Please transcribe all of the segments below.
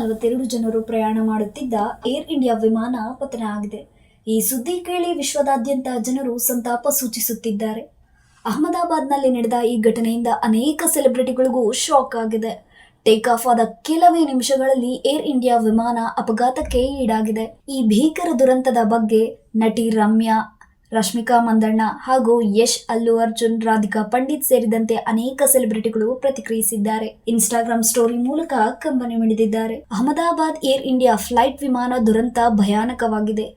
42 ಜನರು ಪ್ರಯಾಣ ಮಾಡುತ್ತಿದ್ದ ಏರ್ ಇಂಡಿಯಾ ವಿಮಾನ ಪತನ ಆಗಿದೆ. ಈ ಸುದ್ದಿ ಕೇಳಿ ವಿಶ್ವದಾದ್ಯಂತ ಜನರು ಸಂತಾಪ ಸೂಚಿಸುತ್ತಿದ್ದಾರೆ. ಅಹಮದಾಬಾದ್ನಲ್ಲಿ ನಡೆದ ಈ ಘಟನೆಯಿಂದ ಅನೇಕ ಸೆಲೆಬ್ರಿಟಿಗಳಿಗೂ ಶಾಕ್ ಆಗಿದೆ. ಟೇಕ್ ಆಫ್ ಆದ ಕೆಲವೇ ನಿಮಿಷಗಳಲ್ಲಿ ಏರ್ ಇಂಡಿಯಾ ವಿಮಾನ ಅಪಘಾತಕ್ಕೆ ಈಡಾಗಿದೆ. ಈ ಭೀಕರ ದುರಂತದ ಬಗ್ಗೆ ನಟಿ ರಮ್ಯಾ, ರಶ್ಮಿಕಾ ಮಂದಣ್ಣ ಹಾಗೂ ಯಶ್, ಅಲ್ಲು ಅರ್ಜುನ್, ರಾಧಿಕಾ ಪಂಡಿತ್ ಸೇರಿದಂತೆ ಅನೇಕ ಸೆಲೆಬ್ರಿಟಿಗಳು ಪ್ರತಿಕ್ರಿಯಿಸಿದ್ದಾರೆ. ಇನ್ಸ್ಟಾಗ್ರಾಮ್ ಸ್ಟೋರಿ ಮೂಲಕ ಕಂಬನಿ ಮಿಡಿದಿದ್ದಾರೆ. ಅಹಮದಾಬಾದ್ ಏರ್ ಇಂಡಿಯಾ ಫ್ಲೈಟ್ ವಿಮಾನ ದುರಂತ ಭಯಾನಕವಾಗಿದೆ.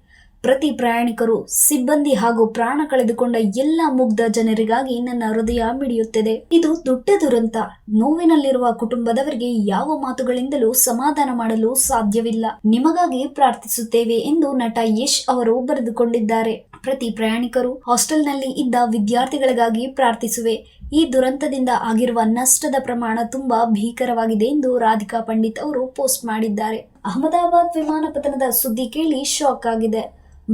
ಪ್ರತಿ ಪ್ರಯಾಣಿಕರು, ಸಿಬ್ಬಂದಿ ಹಾಗೂ ಪ್ರಾಣ ಕಳೆದುಕೊಂಡ ಎಲ್ಲ ಮುಗ್ಧ ಜನರಿಗಾಗಿ ನನ್ನ ಹೃದಯ ಮಿಡಿಯುತ್ತದೆ. ಇದು ದೊಡ್ಡ ದುರಂತ. ನೋವಿನಲ್ಲಿರುವ ಕುಟುಂಬದವರಿಗೆ ಯಾವ ಮಾತುಗಳಿಂದಲೂ ಸಮಾಧಾನ ಮಾಡಲು ಸಾಧ್ಯವಿಲ್ಲ. ನಿಮಗಾಗಿ ಪ್ರಾರ್ಥಿಸುತ್ತೇವೆ ಎಂದು ನಟ ಯಶ್ ಅವರು ಬರೆದುಕೊಂಡಿದ್ದಾರೆ. ಪ್ರತಿ ಪ್ರಯಾಣಿಕರು, ಹಾಸ್ಟೆಲ್ನಲ್ಲಿ ಇದ್ದ ವಿದ್ಯಾರ್ಥಿಗಳಿಗಾಗಿ ಪ್ರಾರ್ಥಿಸುವೆ. ಈ ದುರಂತದಿಂದ ಆಗಿರುವ ನಷ್ಟದ ಪ್ರಮಾಣ ತುಂಬಾ ಭೀಕರವಾಗಿದೆ ಎಂದು ರಾಧಿಕಾ ಪಂಡಿತ್ ಅವರು ಪೋಸ್ಟ್ ಮಾಡಿದ್ದಾರೆ. ಅಹಮದಾಬಾದ್ ವಿಮಾನ ಪತನದ ಸುದ್ದಿ ಕೇಳಿ ಶಾಕ್ ಆಗಿದೆ.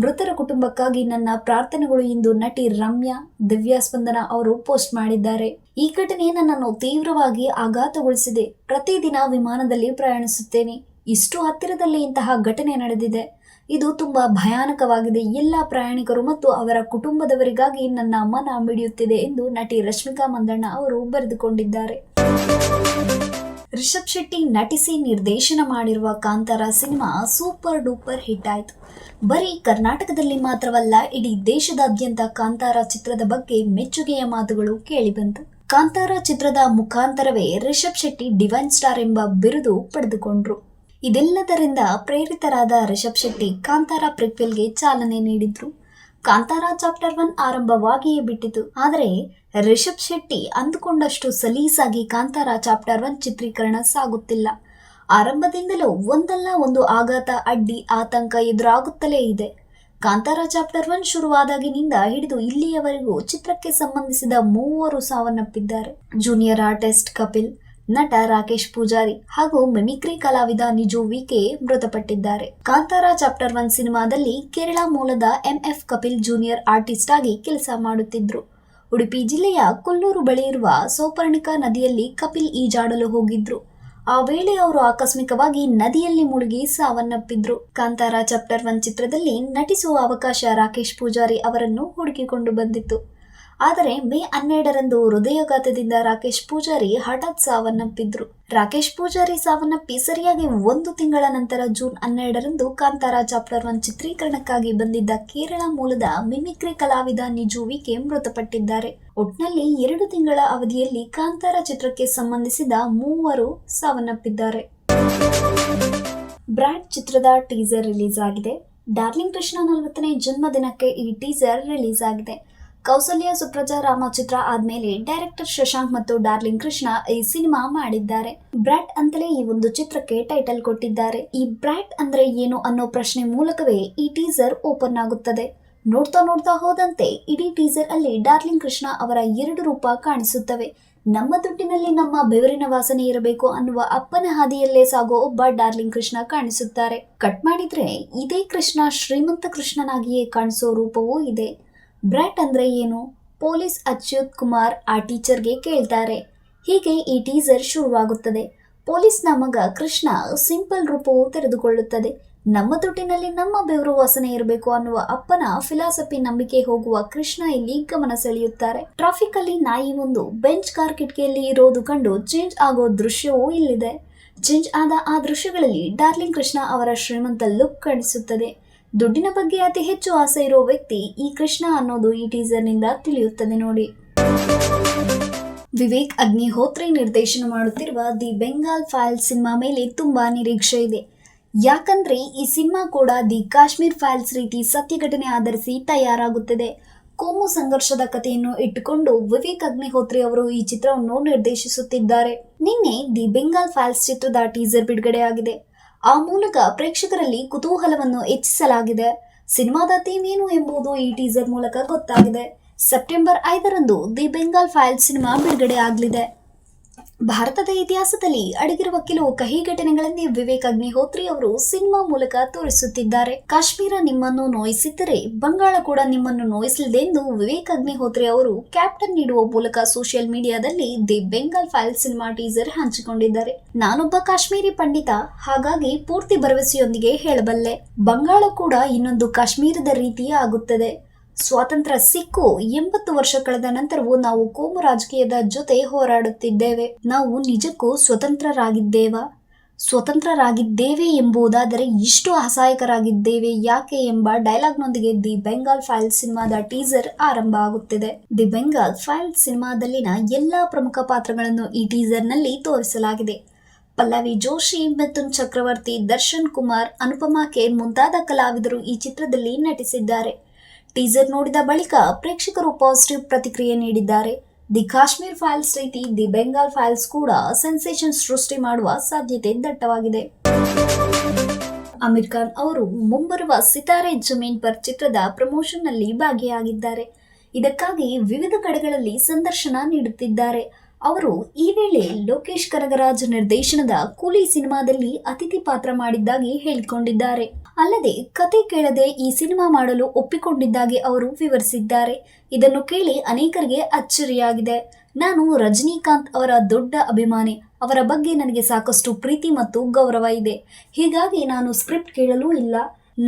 ಮೃತರ ಕುಟುಂಬಕ್ಕಾಗಿ ನನ್ನ ಪ್ರಾರ್ಥನೆಗಳು ಎಂದು ನಟಿ ರಮ್ಯಾ, ದಿವ್ಯಾ ಸ್ಪಂದನ ಅವರು ಪೋಸ್ಟ್ ಮಾಡಿದ್ದಾರೆ. ಈ ಘಟನೆ ನನ್ನನ್ನು ತೀವ್ರವಾಗಿ ಆಘಾತಗೊಳಿಸಿದೆ. ಪ್ರತಿದಿನ ವಿಮಾನದಲ್ಲಿ ಪ್ರಯಾಣಿಸುತ್ತೇನೆ. ಇಷ್ಟು ಹತ್ತಿರದಲ್ಲಿ ಇಂತಹ ಘಟನೆ ನಡೆದಿದೆ. ಇದು ತುಂಬಾ ಭಯಾನಕವಾಗಿದೆ. ಎಲ್ಲ ಪ್ರಯಾಣಿಕರು ಮತ್ತು ಅವರ ಕುಟುಂಬದವರಿಗಾಗಿ ನನ್ನ ಮನ ಮಿಡಿಯುತ್ತಿದೆ ಎಂದು ನಟಿ ರಶ್ಮಿಕಾ ಮಂದಣ್ಣ ಅವರು ಬರೆದುಕೊಂಡಿದ್ದಾರೆ. ರಿಷಬ್ ಶೆಟ್ಟಿ ನಟಿಸಿ ನಿರ್ದೇಶನ ಮಾಡಿರುವ Kantara cinema super duper hit ಆಯಿತು. ಬರೀ ಕರ್ನಾಟಕದಲ್ಲಿ ಮಾತ್ರವಲ್ಲ, ಇಡೀ ದೇಶದಾದ್ಯಂತ ಕಾಂತಾರ ಚಿತ್ರದ ಬಗ್ಗೆ ಮೆಚ್ಚುಗೆಯ ಮಾತುಗಳು ಕೇಳಿಬಂತು. ಕಾಂತಾರ ಚಿತ್ರದ ಮುಖಾಂತರವೇ ರಿಷಬ್ ಶೆಟ್ಟಿ ಡಿವೈನ್ ಸ್ಟಾರ್ ಎಂಬ ಬಿರುದು ಪಡೆದುಕೊಂಡ್ರು. ಇದೆಲ್ಲದರಿಂದ ಪ್ರೇರಿತರಾದ ರಿಷಬ್ ಶೆಟ್ಟಿ ಕಾಂತಾರ ಪ್ರಿಕ್ವೆಲ್ಗೆ ಚಾಲನೆ ನೀಡಿದ್ರು. ಕಾಂತಾರ ಚಾಪ್ಟರ್ 1 ಆರಂಭವಾಗಿಯೇ ಬಿಟ್ಟಿತು. ಆದರೆ ರಿಷಬ್ ಶೆಟ್ಟಿ ಅಂದುಕೊಂಡಷ್ಟು ಸಲೀಸಾಗಿ ಕಾಂತಾರ ಚಾಪ್ಟರ್ 1 ಚಿತ್ರೀಕರಣ ಸಾಗುತ್ತಿಲ್ಲ. ಆರಂಭದಿಂದಲೂ ಒಂದಲ್ಲ ಒಂದು ಆಘಾತ, ಅಡ್ಡಿ, ಆತಂಕ ಎದುರಾಗುತ್ತಲೇ ಇದೆ. ಕಾಂತಾರ ಚಾಪ್ಟರ್ 1 ಶುರುವಾದಾಗಿನಿಂದ ಹಿಡಿದು ಇಲ್ಲಿಯವರೆಗೂ ಚಿತ್ರಕ್ಕೆ ಸಂಬಂಧಿಸಿದ 3 ಸಾವನ್ನಪ್ಪಿದ್ದಾರೆ. ಜೂನಿಯರ್ ಆರ್ಟಿಸ್ಟ್ ಕಪಿಲ್, ನಟ ರಾಕೇಶ್ ಪೂಜಾರಿ ಹಾಗೂ ಮಿಮಿಕ್ರಿ ಕಲಾವಿದ ನಿಜು ವಿಕೆ ಮೃತಪಟ್ಟಿದ್ದಾರೆ. ಕಾಂತಾರ ಚಾಪ್ಟರ್ 1 ಸಿನಿಮಾದಲ್ಲಿ ಕೇರಳ ಮೂಲದ MF ಕಪಿಲ್ ಜೂನಿಯರ್ ಆರ್ಟಿಸ್ಟ್ ಆಗಿ ಕೆಲಸ ಮಾಡುತ್ತಿದ್ರು. ಉಡುಪಿ ಜಿಲ್ಲೆಯ ಕೊಲ್ಲೂರು ಬಳಿ ಇರುವ ಸೌಪರ್ಣಿಕಾ ನದಿಯಲ್ಲಿ ಕಪಿಲ್ ಈಜಾಡಲು ಹೋಗಿದ್ರು. ಆ ವೇಳೆ ಅವರು ಆಕಸ್ಮಿಕವಾಗಿ ನದಿಯಲ್ಲಿ ಮುಳುಗಿ ಸಾವನ್ನಪ್ಪಿದ್ರು. ಕಾಂತಾರ ಚಾಪ್ಟರ್ 1 ಚಿತ್ರದಲ್ಲಿ ನಟಿಸುವ ಅವಕಾಶ ರಾಕೇಶ್ ಪೂಜಾರಿ ಅವರನ್ನು ಹುಡುಕಿಕೊಂಡು ಬಂದಿತ್ತು. ಆದರೆ ಮೇ 12ರಂದು ಹೃದಯಾಘಾತದಿಂದ ರಾಕೇಶ್ ಪೂಜಾರಿ ಹಠಾತ್ ಸಾವನ್ನಪ್ಪಿದ್ರು. ರಾಕೇಶ್ ಪೂಜಾರಿ ಸಾವನ್ನಪ್ಪಿ ಸರಿಯಾಗಿ 1 ತಿಂಗಳ ನಂತರ ಜೂನ್ 12ರಂದು ಕಾಂತಾರ ಚಾಪ್ಟರ್ 1 ಚಿತ್ರೀಕರಣಕ್ಕಾಗಿ ಬಂದಿದ್ದ ಕೇರಳ ಮೂಲದ ಮಿಮಿಕ್ರಿ ಕಲಾವಿದ ನಿಜು ವಿಕೆ ಮೃತಪಟ್ಟಿದ್ದಾರೆ. ಒಟ್ನಲ್ಲಿ 2 ತಿಂಗಳ ಅವಧಿಯಲ್ಲಿ ಕಾಂತಾರ ಚಿತ್ರಕ್ಕೆ ಸಂಬಂಧಿಸಿದ 3 ಸಾವನ್ನಪ್ಪಿದ್ದಾರೆ. ಬ್ರಾಡ್ ಚಿತ್ರದ ಟೀಸರ್ ರಿಲೀಸ್ ಆಗಿದೆ. ಡಾರ್ಲಿಂಗ್ ಕೃಷ್ಣ 40ನೇ ಜನ್ಮದಿನಕ್ಕೆ ಈ ಟೀಸರ್ ರಿಲೀಸ್ ಆಗಿದೆ. ಕೌಸಲ್ಯ ಸುಪ್ರಜಾ ರಾಮ ಚಿತ್ರ ಆದ್ಮೇಲೆ ಡೈರೆಕ್ಟರ್ ಶಶಾಂಕ್ ಮತ್ತು ಡಾರ್ಲಿಂಗ್ ಕೃಷ್ಣ ಈ ಸಿನಿಮಾ ಮಾಡಿದ್ದಾರೆ. ಬ್ರಾಟ್ ಅಂತಲೇ ಈ ಒಂದು ಚಿತ್ರಕ್ಕೆ ಟೈಟಲ್ ಕೊಟ್ಟಿದ್ದಾರೆ. ಈ ಬ್ರಾಟ್ ಅಂದ್ರೆ ಏನು ಅನ್ನೋ ಪ್ರಶ್ನೆ ಮೂಲಕವೇ ಈ ಟೀಸರ್ ಓಪನ್ ಆಗುತ್ತದೆ. ನೋಡ್ತಾ ನೋಡ್ತಾ ಹೋದಂತೆ ಇಡೀ ಟೀಸರ್ ಅಲ್ಲಿ ಡಾರ್ಲಿಂಗ್ ಕೃಷ್ಣ ಅವರ 2 ರೂಪ ಕಾಣಿಸುತ್ತವೆ. ನಮ್ಮ ದುಡ್ಡಿನಲ್ಲಿ ನಮ್ಮ ಬೆವರಿನ ವಾಸನೆ ಇರಬೇಕು ಅನ್ನುವ ಅಪ್ಪನ ಹಾದಿಯಲ್ಲೇ ಸಾಗೋ ಒಬ್ಬ ಡಾರ್ಲಿಂಗ್ ಕೃಷ್ಣ ಕಾಣಿಸುತ್ತಾರೆ. ಕಟ್ ಮಾಡಿದ್ರೆ ಇದೇ ಕೃಷ್ಣ ಶ್ರೀಮಂತ ಕೃಷ್ಣನಾಗಿಯೇ ಕಾಣಿಸೋ ರೂಪವೂ ಇದೆ. ಬ್ರಾಟ್ ಅಂದ್ರೆ ಏನು? ಪೊಲೀಸ್ ಅಚ್ಯುತ್ ಕುಮಾರ್ ಆ ಟೀಚರ್ಗೆ ಕೇಳ್ತಾರೆ. ಹೀಗೆ ಈ ಟೀಸರ್ ಶುರುವಾಗುತ್ತದೆ. ಪೊಲೀಸ್ನ ಮಗ ಕೃಷ್ಣ ಸಿಂಪಲ್ ರೂಪವು ತೆರೆದುಕೊಳ್ಳುತ್ತದೆ. ನಮ್ಮ ದುಡ್ಡಿನಲ್ಲಿ ನಮ್ಮ ಬೆವರು ವಾಸನೆ ಇರಬೇಕು ಅನ್ನುವ ಅಪ್ಪನ ಫಿಲಾಸಫಿ ನಂಬಿಕೆ ಹೋಗುವ ಕೃಷ್ಣ ಇಲ್ಲಿ ಗಮನ ಸೆಳೆಯುತ್ತಾರೆ. ಟ್ರಾಫಿಕ್ ಅಲ್ಲಿ ನಾಯಿ ಒಂದು ಬೆಂಚ್ ಕಾರ್ ಕಿಟಕಿಯಲ್ಲಿ ಇರೋದು ಕಂಡು ಚೇಂಜ್ ಆಗೋ ದೃಶ್ಯವೂ ಇಲ್ಲಿದೆ. ಚೇಂಜ್ ಆದ ಆ ದೃಶ್ಯಗಳಲ್ಲಿ ಡಾರ್ಲಿಂಗ್ ಕೃಷ್ಣ ಅವರ ಶ್ರೀಮಂತ ಲುಕ್ ಕಾಣಿಸುತ್ತದೆ. ದುಡ್ಡಿನ ಬಗ್ಗೆ ಅತಿ ಹೆಚ್ಚು ಆಸೆ ಇರೋ ವ್ಯಕ್ತಿ ಈ ಕೃಷ್ಣ ಅನ್ನೋದು ಈ ಟೀಸರ್ ನಿಂದ ತಿಳಿಯುತ್ತದೆ ನೋಡಿ. ವಿವೇಕ್ ಅಗ್ನಿಹೋತ್ರಿ ನಿರ್ದೇಶನ ಮಾಡುತ್ತಿರುವ ದಿ ಬೆಂಗಾಲ್ ಫೈಲ್ಸ್ ಸಿನಿಮಾ ಮೇಲೆ ತುಂಬಾ ನಿರೀಕ್ಷೆ ಇದೆ. ಯಾಕಂದ್ರೆ ಈ ಸಿನಿಮಾ ಕೂಡ ದಿ ಕಾಶ್ಮೀರ್ ಫೈಲ್ಸ್ ರೀತಿ ಸತ್ಯ ಘಟನೆ ಆಧರಿಸಿ ತಯಾರಾಗುತ್ತದೆ. ಕೋಮು ಸಂಘರ್ಷದ ಕಥೆಯನ್ನು ಇಟ್ಟುಕೊಂಡು ವಿವೇಕ್ ಅಗ್ನಿಹೋತ್ರಿ ಅವರು ಈ ಚಿತ್ರವನ್ನು ನಿರ್ದೇಶಿಸುತ್ತಿದ್ದಾರೆ. ನಿನ್ನೆ ದಿ ಬೆಂಗಾಲ್ ಫೈಲ್ಸ್ ಚಿತ್ರದ ಟೀಸರ್ ಬಿಡುಗಡೆ ಆಗಿದೆ. ಆ ಮೂಲಕ ಪ್ರೇಕ್ಷಕರಲ್ಲಿ ಕುತೂಹಲವನ್ನು ಹೆಚ್ಚಿಸಲಾಗಿದೆ. ಸಿನಿಮಾದ ಥೀಮ್ ಏನು ಎಂಬುದು ಈ ಟೀಸರ್ ಮೂಲಕ ಗೊತ್ತಾಗಿದೆ. ಸೆಪ್ಟೆಂಬರ್ 5ರಂದು ದಿ ಬೆಂಗಾಲ್ ಫೈಲ್ಸ್ ಸಿನಿಮಾ ಬಿಡುಗಡೆ ಆಗಲಿದೆ. ಭಾರತದ ಇತಿಹಾಸದಲ್ಲಿ ಅಡಗಿರುವ ಕೆಲವು ಕಹಿ ಘಟನೆಗಳನ್ನೇ ವಿವೇಕ್ ಅಗ್ನಿಹೋತ್ರಿ ಅವರು ಸಿನಿಮಾ ಮೂಲಕ ತೋರಿಸುತ್ತಿದ್ದಾರೆ. ಕಾಶ್ಮೀರ ನಿಮ್ಮನ್ನು ನೋಯಿಸಿದ್ದರೆ ಬಂಗಾಳ ಕೂಡ ನಿಮ್ಮನ್ನು ನೋಯಿಸಲಿದೆ ಎಂದು ವಿವೇಕ್ ಅಗ್ನಿಹೋತ್ರಿ ಅವರು ಕ್ಯಾಪ್ಟನ್ ನೀಡುವ ಮೂಲಕ ಸೋಷಿಯಲ್ ಮೀಡಿಯಾದಲ್ಲಿ the Bengal Files cinema teaser ಹಂಚಿಕೊಂಡಿದ್ದಾರೆ. ನಾನೊಬ್ಬ ಕಾಶ್ಮೀರಿ ಪಂಡಿತ, ಹಾಗಾಗಿ ಪೂರ್ತಿ ಭರವಸೆಯೊಂದಿಗೆ ಹೇಳಬಲ್ಲೆ, ಬಂಗಾಳ ಕೂಡ ಇನ್ನೊಂದು ಕಾಶ್ಮೀರದ ರೀತಿಯೇ ಆಗುತ್ತದೆ. ಸ್ವಾತಂತ್ರ್ಯ ಸಿಕ್ಕು 80 ವರ್ಷ ಕಳೆದ ನಂತರವೂ ನಾವು ಕೋಮು ರಾಜಕೀಯದ ಜೊತೆ ಹೋರಾಡುತ್ತಿದ್ದೇವೆ. ನಾವು ನಿಜಕ್ಕೂ ಸ್ವತಂತ್ರರಾಗಿದ್ದೇವೆ ಎಂಬುದಾದರೆ ಇಷ್ಟು ಅಸಹಾಯಕರಾಗಿದ್ದೇವೆ ಯಾಕೆ ಎಂಬ ಡೈಲಾಗ್ನೊಂದಿಗೆ ದಿ ಬೆಂಗಾಲ್ ಫೈಲ್ಸ್ ಸಿನಿಮಾದ ಟೀಸರ್ ಆರಂಭ ಆಗುತ್ತಿದೆ. ದಿ ಬೆಂಗಾಲ್ ಫೈಲ್ಸ್ ಸಿನಿಮಾದಲ್ಲಿನ ಎಲ್ಲಾ ಪ್ರಮುಖ ಪಾತ್ರಗಳನ್ನು ಈ ಟೀಸರ್ನಲ್ಲಿ ತೋರಿಸಲಾಗಿದೆ. ಪಲ್ಲವಿ ಜೋಶಿ, ಮಿಥುನ್ ಚಕ್ರವರ್ತಿ, ದರ್ಶನ್ ಕುಮಾರ್, ಅನುಪಮಾ ಖೇರ್ ಮುಂತಾದ ಕಲಾವಿದರು ಈ ಚಿತ್ರದಲ್ಲಿ ನಟಿಸಿದ್ದಾರೆ. ಟೀಸರ್ ನೋಡಿದ ಬಳಿಕ ಪ್ರೇಕ್ಷಕರು ಪಾಸಿಟಿವ್ ಪ್ರತಿಕ್ರಿಯೆ ನೀಡಿದ್ದಾರೆ. ದಿ ಕಾಶ್ಮೀರ್ ಫೈಲ್ಸ್ ರೀತಿ ದಿ ಬೆಂಗಾಲ್ ಫೈಲ್ಸ್ ಕೂಡ ಸೆನ್ಸೇಷನ್ ಸೃಷ್ಟಿ ಮಾಡುವ ಸಾಧ್ಯತೆ ದಟ್ಟವಾಗಿದೆ. ಆಮಿರ್ ಖಾನ್ ಅವರು ಮುಂಬರುವ ಸಿತಾರೆ ಜಮೀನ್ ಪರ್ ಚಿತ್ರದ ಪ್ರಮೋಷನ್ನಲ್ಲಿ ಭಾಗಿಯಾಗಿದ್ದಾರೆ. ಇದಕ್ಕಾಗಿ ವಿವಿಧ ಕಡೆಗಳಲ್ಲಿ ಸಂದರ್ಶನ ನೀಡುತ್ತಿದ್ದಾರೆ. ಅವರು ಈ ವೇಳೆ ಲೋಕೇಶ್ ಕನಗರಾಜ್ ನಿರ್ದೇಶನದ ಕೂಲಿ ಸಿನಿಮಾದಲ್ಲಿ ಅತಿಥಿ ಪಾತ್ರ ಮಾಡಿದ್ದಾಗಿ ಹೇಳಿಕೊಂಡಿದ್ದಾರೆ. ಅಲ್ಲದೆ ಕತೆ ಕೇಳದೆ ಈ ಸಿನಿಮಾ ಮಾಡಲು ಒಪ್ಪಿಕೊಂಡಿದ್ದಾಗಿ ಅವರು ವಿವರಿಸಿದ್ದಾರೆ. ಇದನ್ನು ಕೇಳಿ ಅನೇಕರಿಗೆ ಅಚ್ಚರಿಯಾಗಿದೆ. ನಾನು ರಜನಿಕಾಂತ್ ಅವರ ದೊಡ್ಡ ಅಭಿಮಾನಿ. ಅವರ ಬಗ್ಗೆ ನನಗೆ ಸಾಕಷ್ಟು ಪ್ರೀತಿ ಮತ್ತು ಗೌರವ ಇದೆ. ಹೀಗಾಗಿ ನಾನು ಸ್ಕ್ರಿಪ್ಟ್ ಕೇಳಲೂ ಇಲ್ಲ.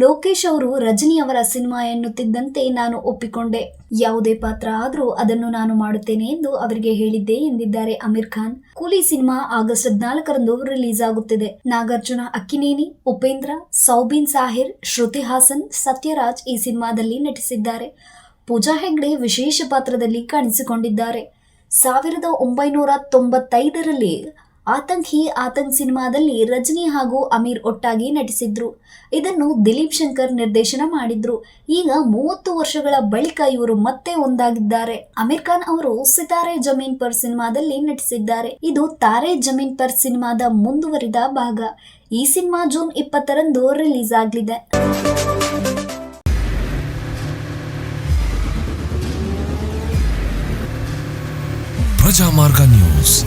ಲೋಕೇಶ್ ಅವರು ರಜನಿ ಅವರ ಸಿನಿಮಾ ಎನ್ನುತ್ತಿದ್ದಂತೆ ನಾನು ಒಪ್ಪಿಕೊಂಡೆ. ಯಾವುದೇ ಪಾತ್ರ ಆದರೂ ಅದನ್ನು ನಾನು ಮಾಡುತ್ತೇನೆ ಎಂದು ಅವರಿಗೆ ಹೇಳಿದ್ದೆ ಎಂದಿದ್ದಾರೆ ಆಮಿರ್ ಖಾನ್. ಕೂಲಿ ಸಿನಿಮಾ ಆಗಸ್ಟ್ 14ರಂದು ರಿಲೀಸ್ ಆಗುತ್ತಿದೆ. ನಾಗಾರ್ಜುನ ಅಕ್ಕಿನೇನಿ, ಉಪೇಂದ್ರ, ಸೌಬಿನ್ ಸಾಹಿರ್, ಶ್ರುತಿ ಹಾಸನ್, ಸತ್ಯರಾಜ್ ಈ ಸಿನಿಮಾದಲ್ಲಿ ನಟಿಸಿದ್ದಾರೆ. ಪೂಜಾ ಹೆಗ್ಡೆ ವಿಶೇಷ ಪಾತ್ರದಲ್ಲಿ ಕಾಣಿಸಿಕೊಂಡಿದ್ದಾರೆ. 1995ರಲ್ಲಿ ಆತಂಕ್ ಸಿನಿಮಾದಲ್ಲಿ ರಜನಿ ಹಾಗೂ ಅಮೀರ್ ಒಟ್ಟಾಗಿ ನಟಿಸಿದ್ರು. ಇದನ್ನು ದಿಲೀಪ್ ಶಂಕರ್ ನಿರ್ದೇಶನ ಮಾಡಿದ್ರು. ಈಗ 30 ವರ್ಷಗಳ ಬಳಿಕ ಇವರು ಮತ್ತೆ ಒಂದಾಗಿದ್ದಾರೆ. ಆಮಿರ್ ಖಾನ್ ಅವರು ಸಿತಾರೆ ಜಮೀನ್ ಪರ್ ಸಿನಿಮಾದಲ್ಲಿ ನಟಿಸಿದ್ದಾರೆ. ಇದು ತಾರೆ ಜಮೀನ್ ಪರ್ ಸಿನಿಮಾದ ಮುಂದುವರಿದ ಭಾಗ. ಈ ಸಿನಿಮಾ ಜೂನ್ 20ರಂದು ರಿಲೀಸ್ ಆಗಲಿದೆ. ಪ್ರಜಾಮಾರ್ಗ ನ್ಯೂಸ್,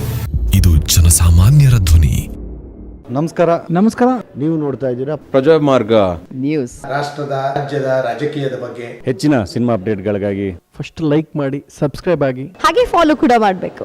ಇದು ಜನಸಾಮಾನ್ಯರ ಧ್ವನಿ. ನಮಸ್ಕಾರ. ನೀವು ನೋಡ್ತಾ ಇದ್ದೀರಾ ಪ್ರಜಾಮಾರ್ಗ ನ್ಯೂಸ್. ರಾಷ್ಟ್ರದ ರಾಜ್ಯದ ರಾಜಕೀಯದ ಬಗ್ಗೆ ಹೆಚ್ಚಿನ ಸಿನಿಮಾ ಅಪ್ಡೇಟ್ಗಳಿಗಾಗಿ ಫಸ್ಟ್ ಲೈಕ್ ಮಾಡಿ, ಸಬ್ಸ್ಕ್ರೈಬ್ ಆಗಿ, ಹಾಗೆ ಫಾಲೋ ಕೂಡ ಮಾಡಬೇಕು.